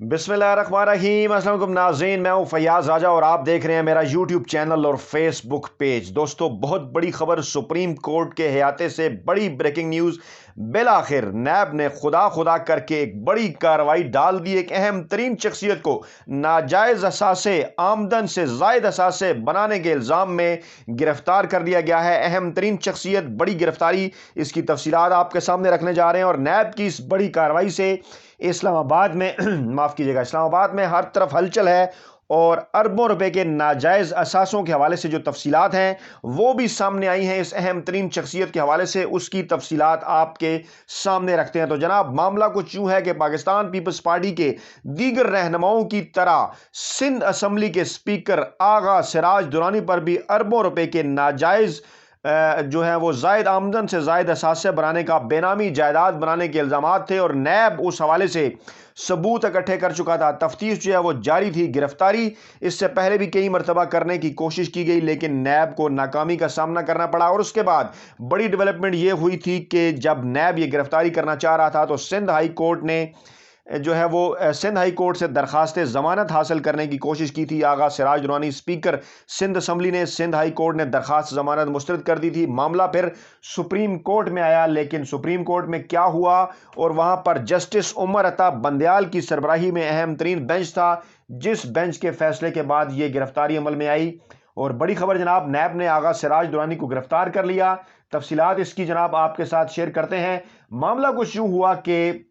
बिस्मिल्लाहिर्रहमानिर्रहीम। अस्सलाम वालेकुम नाज़रीन, मैं हूं फैयाज़ राजा और आप देख रहे हैं मेरा यूट्यूब चैनल और फेसबुक पेज। दोस्तों, बहुत बड़ी खबर सुप्रीम कोर्ट के हयाते से, बड़ी ब्रेकिंग न्यूज़। बिल आखिर नैब ने खुदा खुदा करके एक बड़ी कार्रवाई डाल दी। एक अहम तरीन शख्सियत को नाजायज़ असासे आमदन से जायद असासे बनाने के इल्ज़ाम में गिरफ्तार कर लिया गया है। अहम तरीन शख्सियत, बड़ी गिरफ्तारी, इसकी तफसीलात आपके सामने रखने जा रहे हैं। और नैब की इस बड़ी कार्रवाई से इस्लामाबाद में माफ़ कीजिएगा, इस्लामाबाद में हर तरफ हलचल है और अरबों रुपए के नाजायज़ असासों के हवाले से जो तफसीलात हैं वो भी सामने आई हैं। इस अहम तरीन शख्सियत के हवाले से उसकी तफसीलात आपके सामने रखते हैं। तो जनाब, मामला कुछ यूँ है कि पाकिस्तान पीपल्स पार्टी के दीगर रहनुमाओं की तरह सिंध असम्बली के स्पीकर आगा सिराज दुरानी पर भी अरबों रुपए के नाजायज़ जो है वो जायद आमदन से जायद असासे बनाने का, बेनामी जायदाद बनाने के इल्ज़ामात थे और नैब उस हवाले से सबूत इकट्ठे कर चुका था। तफ्तीश जो है वो जारी थी। गिरफ्तारी इससे पहले भी कई मरतबा करने की कोशिश की गई, लेकिन नैब को नाकामी का सामना करना पड़ा। और उसके बाद बड़ी डेवलपमेंट ये हुई थी कि जब नैब ये गिरफ्तारी करना चाह रहा था तो सिंध हाई कोर्ट ने जो है वो सिंध हाई कोर्ट से दरखास्त ज़मानत हासिल करने की कोशिश की थी। आगा सिराज दुरानी स्पीकर सिंध असम्बली ने, सिंध हाई कोर्ट ने दरखास्त ज़मानत मुस्तरद कर दी थी। मामला फिर सुप्रीम कोर्ट में आया, लेकिन सुप्रीम कोर्ट में क्या हुआ, और वहाँ पर जस्टिस उमर अता बंदयाल की सरबराही में अहम तरीन बेंच था, जिस बेंच के फैसले के बाद ये गिरफ्तारी अमल में आई। और बड़ी खबर जनाब, नैब ने आगा सिराज दुरानी को गिरफ्तार कर लिया। तफसीलात इसकी जनाब आपके साथ शेयर करते हैं। मामला कुछ यूँ हुआ कि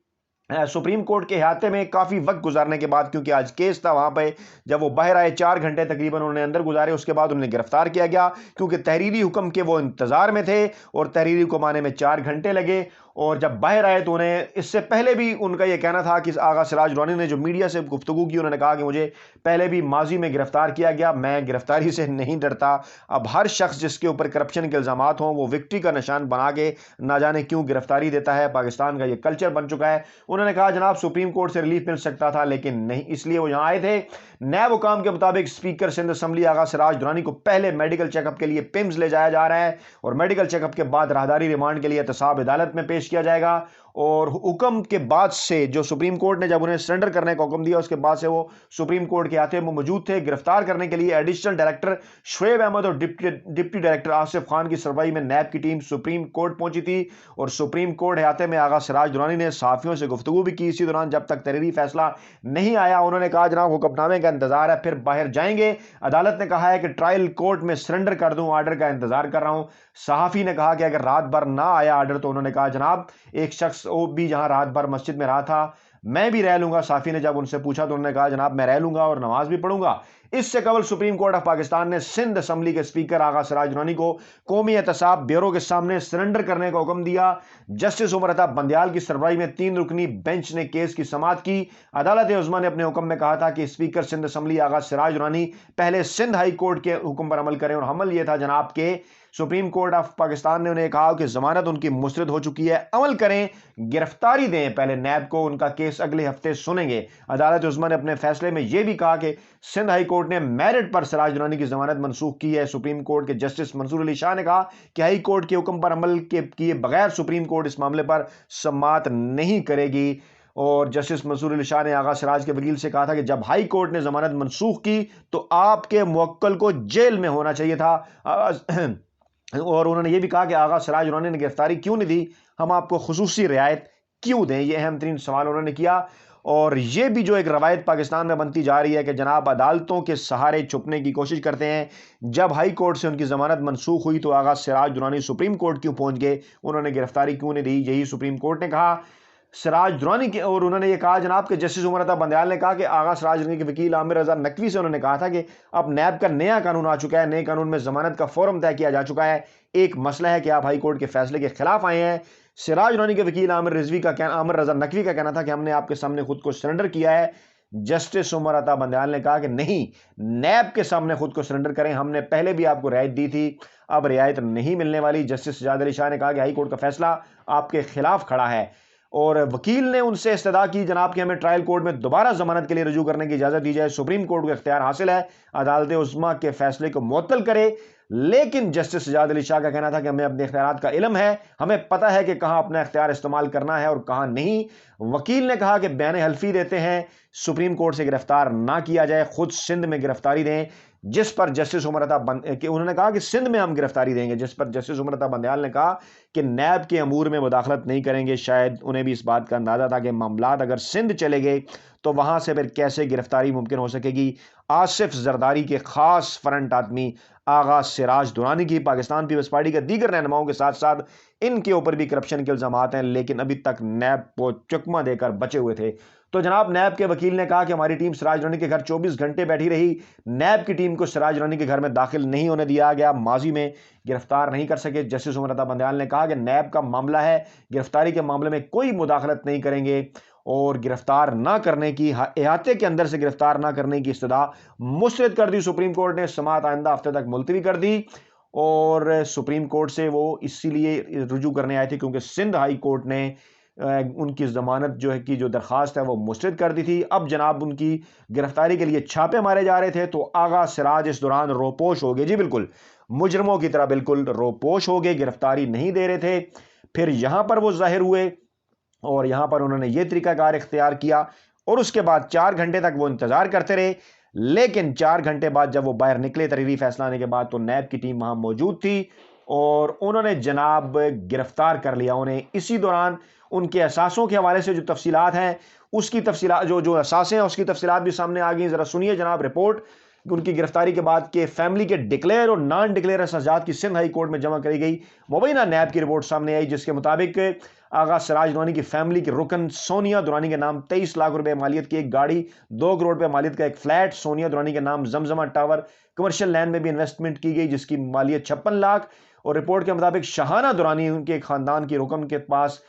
सुप्रीम कोर्ट के अहाते में काफ़ी वक्त गुजारने के बाद, क्योंकि आज केस था वहाँ पे, जब वो बाहर आए 4 घंटे तकरीबन उन्होंने अंदर गुजारे, उसके बाद उन्हें गिरफ्तार किया गया, क्योंकि तहरीरी हुक्म के वो इंतज़ार में थे और तहरीरी हुक्म आने में 4 घंटे लगे। और जब बाहर आए तो उन्हें, इससे पहले भी उनका यह कहना था कि आगा सिराज दुरानी ने जो मीडिया से गुफ्तगू की, उन्होंने कहा कि मुझे पहले भी माजी में गिरफ्तार किया गया, मैं गिरफ्तारी से नहीं डरता। अब हर शख्स जिसके ऊपर करप्शन के इल्ज़ामात हों वो विक्ट्री का निशान बना के ना जाने क्यों गिरफ्तारी देता है। पाकिस्तान का ये कल्चर बन चुका है। उन्होंने कहा जनाब सुप्रीम कोर्ट से रिलीफ मिल सकता था, लेकिन नहीं, इसलिए वो यहाँ आए थे। नैब हुकाम के मुताबिक स्पीकर सिंध असम्बली आगा सिराज दुरानी को पहले मेडिकल चेकअप के लिए पिम्स ले जाया जा रहा है और मेडिकल चेकअप के बाद राहदारी रिमांड के लिए एहतसाब अदालत में पेश किया जाएगा। और हुक्म के बाद से, जो सुप्रीम कोर्ट ने जब उन्हें सरेंडर करने का हुक्म दिया, उसके बाद से वो सुप्रीम कोर्ट के हाथे में मौजूद थे। गिरफ्तार करने के लिए एडिशनल डायरेक्टर शुएब अहमद और डिप्टी डायरेक्टर आसिफ खान की सरबराही में नैब की टीम सुप्रीम कोर्ट पहुंची थी। और सुप्रीम कोर्ट हाथे में आगा सिराज दुरानी ने सहाफियों से गुफ्तगू भी की इसी दौरान, जब तक तहरीरी फैसला नहीं आया। उन्होंने कहा जनाब हुक्मनामे का इंतजार है, फिर बाहर जाएंगे। अदालत ने कहा है कि ट्रायल कोर्ट में सरेंडर कर दूं, आर्डर का इंतजार कर रहा हूं। सहाफी ने कहा कि अगर रात भर ना आया आर्डर, तो उन्होंने कहा जनाब एक शख्स वो भी जहां रात भर मस्जिद में रहा था, मैं भी रह लूंगा। साफी ने जब उनसे पूछा तो उन्होंने कहा जनाब मैं रह लूंगा और नमाज भी पढ़ूंगा। इससे कबल सुप्रीम कोर्ट ऑफ पाकिस्तान ने सिंध असम्बली के स्पीकर आगा सिराज दुरानी को कौमी एहतसाब ब्यूरो के सामने सरेंडर करने का हुक्म दिया। जस्टिस उमर अता बंदयाल की सरबराही में 3 रुकनी बेंच ने केस की समाअत की। अदालत उज़्मा ने अपने हुक्म में कहा था कि स्पीकर सिंध असम्बली आगा सिराज दुरानी पहले सिंध हाई कोर्ट के हुक्म पर अमल करें। और अमल यह था जनाब के सुप्रीम कोर्ट ऑफ पाकिस्तान ने उन्हें कहा कि जमानत उनकी मुस्तरद हो चुकी है, अमल करें, गिरफ्तारी दें पहले नैब को, उनका केस अगले हफ्ते सुनेंगे। अदालत उज़्मा ने अपने फैसले में यह भी कहा कि सिंध हाई कोर्ट ने मेरिट पर सिराज दुरानी की जमानत मनसूख की है। सुप्रीम कोर्ट के जस्टिस मंसूर अली शाह ने कहा कि हाई कोर्ट के हुक्म पर अमल के किए बगैर सुप्रीम कोर्ट इस मामले पर समाअत नहीं करेगी। और जस्टिस मंसूर अली शाह ने आगा सिराज के वकील से कहा था कि जब हाई कोर्ट ने जमानत मनसूख की तो आपके मुवक्किल को जेल में होना चाहिए था। और उन्होंने ये भी कहा कि आगा सिराज दुरानी ने गिरफ्तारी क्यों नहीं दी, हम आपको खुसूसी रियायत क्यों दें, ये अहम तरीन सवाल उन्होंने किया। और ये भी जो एक रवायत पाकिस्तान में बनती जा रही है कि जनाब अदालतों के सहारे छुपने की कोशिश करते हैं। जब हाई कोर्ट से उनकी जमानत मनसूख हुई तो आगा सिराज दुरानी सुप्रीम कोर्ट क्यों पहुंच गए, उन्होंने गिरफ्तारी क्यों नहीं दी, यही सुप्रीम कोर्ट ने कहा सिराज दुरानी के। और उन्होंने ये कहा जनाब कि जस्टिस उमर अता बंदयाल ने कहा कि आगा सिराज दुरानी के वकील आमिर रजा नकवी से उन्होंने कहा था कि अब नैब का नया कानून आ चुका है, नए कानून में जमानत का फॉर्म तय किया जा चुका है। एक मसला है कि आप हाई कोर्ट के फैसले के खिलाफ आए हैं। सिराज दुरानी के वकील आमिर रजा नकवी का कहना था कि हमने आपके सामने खुद को सरेंडर किया है। जस्टिस उमर अता बंदयाल ने कहा कि नहीं, नैब के सामने खुद को सरेंडर करें, हमने पहले भी आपको रियायत दी थी, अब रियायत नहीं मिलने वाली। जस्टिस सजाद अली शाह ने कहा कि हाई कोर्ट का फैसला आपके खिलाफ खड़ा है। और वकील ने उनसे इस्तदा की जनाब कि हमें ट्रायल कोर्ट में दोबारा जमानत के लिए रजू करने की इजाज़त दी जाए। सुप्रीम कोर्ट को इख्तियार हासिल है, अदालत उज़्मा के फैसले को मुअत्तल करे, لیکن جسٹس سجاد علی شاہ کا کہنا تھا کہ ہمیں اپنے اختیارات کا علم ہے، ہمیں پتہ ہے کہ کہاں اپنا اختیار استعمال کرنا ہے اور کہاں نہیں۔ وکیل نے کہا کہ بیان حلفی دیتے ہیں سپریم کورٹ سے گرفتار نہ کیا جائے، خود سندھ میں گرفتاری دیں، جس پر جسٹس عمر عطا کہ انہوں نے کہا کہ سندھ میں ہم گرفتاری دیں گے، جس پر جسٹس عمر عطا بندیال نے کہا کہ نیب کے امور میں مداخلت نہیں کریں گے۔ شاید انہیں بھی اس بات کا اندازہ تھا کہ معاملات اگر سندھ چلے گئے تو وہاں سے پھر کیسے گرفتاری ممکن ہو سکے گی۔ آصف زرداری کے خاص فرنٹ آدمی آغا سراج درانی کی پاکستان پیپلز پارٹی کے دیگر رہنماؤں کے ساتھ ساتھ ان کے اوپر بھی کرپشن کے الزامات ہیں، لیکن ابھی تک نیب کو چکمہ دے کر بچے ہوئے تھے۔ تو جناب نیب کے وکیل نے کہا کہ ہماری ٹیم سراج درانی کے گھر 24 گھنٹے بیٹھی رہی، نیب کی ٹیم کو سراج درانی کے گھر میں داخل نہیں ہونے دیا گیا، ماضی میں گرفتار نہیں کر سکے۔ جسٹس عمر عطا بندیال نے کہا کہ نیب کا معاملہ ہے، گرفتاری کے معاملے میں کوئی مداخلت نہیں کریں گے اور گرفتار نہ کرنے کی، احاطے کے اندر سے گرفتار نہ کرنے کی استدعا مسترد کر دی۔ سپریم کورٹ نے سماعت آئندہ ہفتے تک ملتوی کر دی اور سپریم کورٹ سے وہ اسی لیے رجوع کرنے آئے تھے کیونکہ سندھ ہائی کورٹ نے ان کی ضمانت جو درخواست ہے وہ مسترد کر دی تھی۔ اب جناب ان کی گرفتاری کے لیے چھاپے مارے جا رہے تھے تو آغا سراج اس دوران روپوش ہو گئے، جی بالکل مجرموں کی طرح بالکل روپوش ہو گئے، گرفتاری نہیں دے رہے تھے۔ پھر یہاں پر وہ ظاہر ہوئے اور یہاں پر انہوں نے یہ طریقہ کار اختیار کیا اور اس کے بعد 4 گھنٹے تک وہ انتظار کرتے رہے، لیکن 4 گھنٹے بعد جب وہ باہر نکلے تحریری فیصلہ آنے کے بعد تو نیب کی ٹیم وہاں موجود تھی اور انہوں نے جناب گرفتار کر لیا انہیں۔ اسی دوران ان کے اثاثوں کے حوالے سے جو تفصیلات ہیں، اس کی تفصیلات جو اثاثے ہیں اس کی تفصیلات بھی سامنے آ گئی۔ ذرا سنیے جناب رپورٹ ان کی گرفتاری کے بعد کہ فیملی کے ڈکلیئر اور نان ڈکلیئر اخراجات کی سندھ ہائی کورٹ میں جمع کری گئی مبینہ نیب کی رپورٹ سامنے آئی، جس کے مطابق آغا سراج درانی کی فیملی کی رکن سونیا درانی کے نام 23 لاکھ روپے مالیت کی ایک گاڑی، 2 کروڑ روپے مالیت کا ایک فلیٹ، سونیا درانی کے نام زمزمہ ٹاور کمرشل لینڈ میں بھی انویسٹمنٹ کی گئی جس کی مالیت 56 لاکھ، اور رپورٹ کے مطابق شہانہ درانی ان کے خاندان کی رکن کے پاس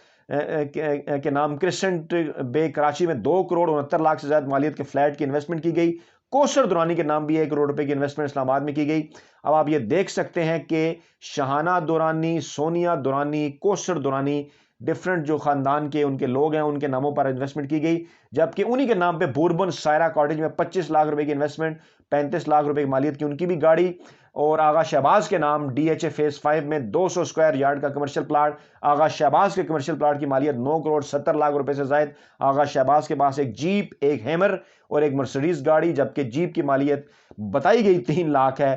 کے نام کرسنٹ بے کراچی میں 2 کروڑ 69 لاکھ سے زائد مالیت کے فلیٹ کی انویسٹمنٹ کی گئی۔ کوثر درانی کے نام بھی 1 کروڑ روپے کی انویسٹمنٹ اسلام آباد میں کی گئی۔ اب آپ یہ دیکھ سکتے ہیں کہ شہانہ درانی، سونیا درانی، کوثر درانی، ڈفرنٹ جو خاندان کے ان کے لوگ ہیں ان کے ناموں پر انویسٹمنٹ کی گئی، جبکہ انہی کے نام پہ بوربن سائرہ کاٹیج میں 25 لاکھ روپے کی انویسٹمنٹ، 35 لاکھ روپے کی مالیت کی ان کی بھی گاڑی، اور آغا شہباز کے نام ڈی ایچ اے فیز 5 میں 200 سکوائر یارڈ کا کمرشل پلاٹ، آغا شہباز کے کمرشل پلاٹ کی مالیت 9 کروڑ 70 لاکھ روپے سے زائد، آغا شہباز کے پاس ایک جیپ، ایک ہیمر اور ایک مرسڈیز گاڑی، جبکہ جیپ کی مالیت بتائی گئی 3 لاکھ ہے،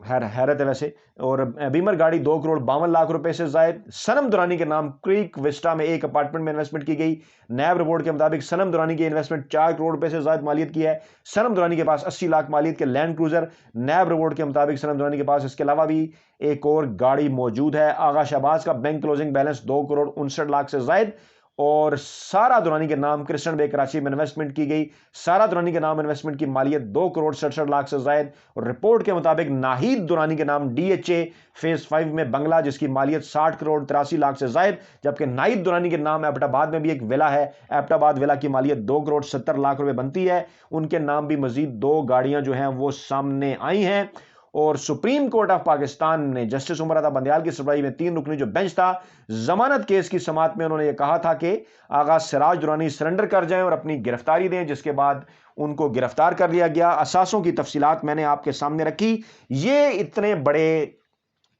حیرت ہے ویسے، اور بیمر گاڑی 2 کروڑ 52 لاکھ روپے سے زائد۔ سنم درانی کے نام کریک وسٹا میں ایک اپارٹمنٹ میں انویسٹمنٹ کی گئی۔ نیب رپورٹ کے مطابق سنم درانی کی انویسٹمنٹ 4 کروڑ روپے سے زائد مالیت کی ہے۔ سنم درانی کے پاس 80 لاکھ مالیت کے لینڈ کروزر، نیب رپورٹ کے مطابق سنم درانی کے پاس اس کے علاوہ بھی ایک اور گاڑی موجود ہے۔ آغا شہباز کا bank closing balance 2 crore 59 lakh سے زائد، اور سارہ درانی کے نام کرسٹن بے کراچی میں انویسٹمنٹ کی گئی۔ سارہ درانی کے نام انویسٹمنٹ کی مالیت 2 کروڑ 67 لاکھ سے زائد، اور رپورٹ کے مطابق ناہید درانی کے نام ڈی ایچ اے فیز 5 میں بنگلہ جس کی مالیت 60 کروڑ 83 لاکھ سے زائد، جبکہ ناہید درانی کے نام ایبٹ آباد میں بھی ایک ولا ہے، ایبٹ آباد ولا کی مالیت 2 کروڑ 70 لاکھ روپے بنتی ہے۔ ان کے نام بھی مزید 2 گاڑیاں جو ہیں وہ سامنے آئی ہیں، اور سپریم کورٹ آف پاکستان نے جسٹس عمر عطا بندیال کی سربراہی میں 3 رکنی جو بینچ تھا، ضمانت کیس کی سماعت میں انہوں نے یہ کہا تھا کہ آغا سراج درانی سرنڈر کر جائیں اور اپنی گرفتاری دیں، جس کے بعد ان کو گرفتار کر لیا گیا۔ اثاثوں کی تفصیلات میں نے آپ کے سامنے رکھی۔ یہ اتنے بڑے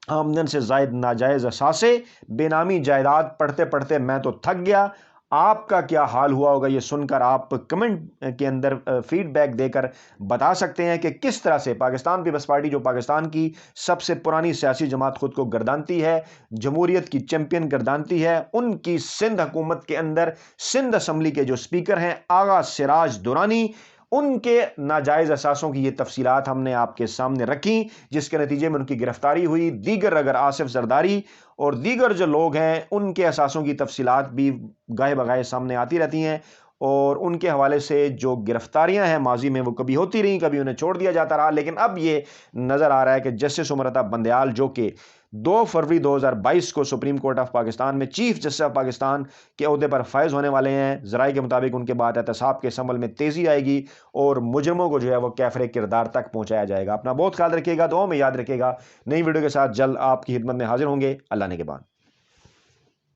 آمدن سے زائد ناجائز اثاثے، بے نامی جائیداد پڑھتے پڑھتے میں تو تھک گیا۔ آپ کا کیا حال ہوا ہوگا یہ سن کر آپ کمنٹ کے اندر فیڈ بیک دے کر بتا سکتے ہیں کہ کس طرح سے پاکستان پیپلز پارٹی، جو پاکستان کی سب سے پرانی سیاسی جماعت خود کو گردانتی ہے، جمہوریت کی چیمپئن گردانتی ہے، ان کی سندھ حکومت کے اندر سندھ اسمبلی کے جو سپیکر ہیں آغا سراج درانی، ان کے ناجائز اثاثوں کی یہ تفصیلات ہم نے آپ کے سامنے رکھی، جس کے نتیجے میں ان کی گرفتاری ہوئی۔ دیگر اگر آصف زرداری اور دیگر جو لوگ ہیں ان کے اثاثوں کی تفصیلات بھی گاہے بگاہے سامنے آتی رہتی ہیں، اور ان کے حوالے سے جو گرفتاریاں ہیں ماضی میں وہ کبھی ہوتی رہیں، کبھی انہیں چھوڑ دیا جاتا رہا، لیکن اب یہ نظر آ رہا ہے کہ جسٹس عمر عطا بندیال، جو کہ 2 فروری 2022 کو سپریم کورٹ آف پاکستان میں چیف جسٹس آف پاکستان کے عہدے پر فائز ہونے والے ہیں، ذرائع کے مطابق ان کے بعد احتساب کے اس عمل میں تیزی آئے گی اور مجرموں کو جو ہے وہ کیفر کردار تک پہنچایا جائے گا۔ اپنا بہت خیال رکھیے گا، دعاؤں میں یاد رکھیے گا۔ نئی ویڈیو کے ساتھ جلد آپ کی خدمت میں حاضر ہوں گے۔ اللہ نے کے بعد